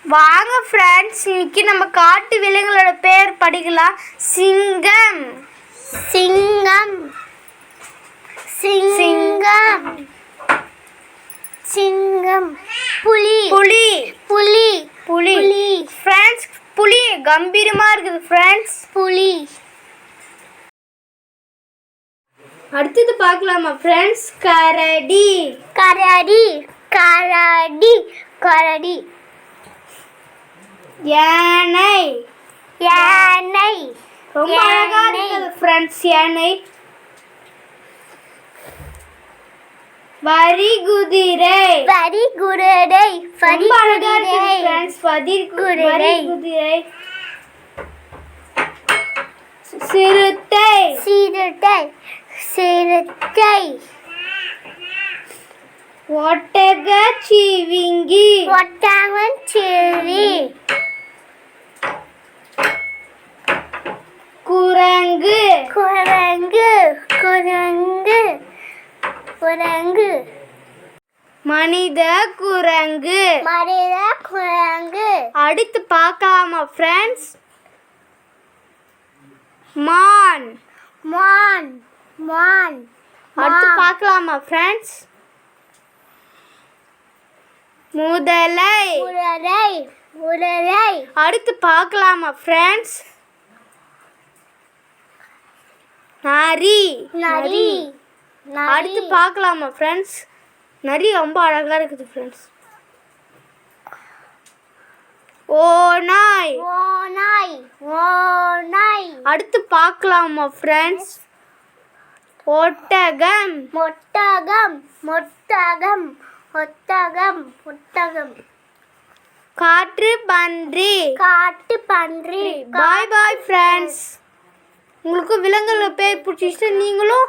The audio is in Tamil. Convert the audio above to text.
வாங்க ஃப்ரெண்ட்ஸ், இன்னைக்கு நம்ம காட்டு விலங்குகளோட பேர் படிக்கலாம். சிங்கம், சிங்கம், சிங்கம், சிங்கம். புலி, புலி, புலி, புலி. ஃப்ரெண்ட்ஸ், புலி கம்பீரமா இருக்குது ஃப்ரெண்ட்ஸ். புலி. அடுத்தது பார்க்கலாமா ஃப்ரெண்ட்ஸ்? கரடி, கரடி, கரடி, கரடி. யானை, யானை, ரொம்ப அழகா இருக்குது ஃப்ரெண்ட்ஸ். யானை. வரிகுதிரை, வரிகுதிரை, ரொம்ப அழகா இருக்குது ஃப்ரெண்ட்ஸ். வரிகுதிரை. சிறுத்தை, சிறுத்தை, சிறுத்தை. ஒட்டகச்சிவிங்கி, ஒட்டகச்சிவிங்கி. குரங்கு, குரங்கு, குரங்கு, குரங்கு. மனித குரங்கு, மனித குரங்கு. அடுத்து பார்க்கலாமா ஃப்ரெண்ட்ஸ்? மான், மான், மான். அடுத்து பார்க்கலாமா ஃப்ரெண்ட்ஸ்? முதலை, முதலை, முதலை. அடுத்து பார்க்கலாமா ஃப்ரெண்ட்ஸ்? நரி, நரி, அடுத்து பார்க்கலாமா ஃப்ரெண்ட்ஸ்? நரி ரொம்ப அழகா இருக்குது ஃப்ரெண்ட்ஸ். ஓநாய், ஓநாய், ஓநாய். அடுத்து பார்க்கலாமா ஃப்ரெண்ட்ஸ்? ஒட்டகம், ஒட்டகம், ஒட்டகம், ஒட்டகம், ஒட்டகம். காற்று பன்றி. காட்டு பன்றி. பாய் பாய் ஃப்ரெண்ட்ஸ். உங்களுக்கு விலங்குகளோட பேர் பிடிச்சிச்சு, நீங்களும்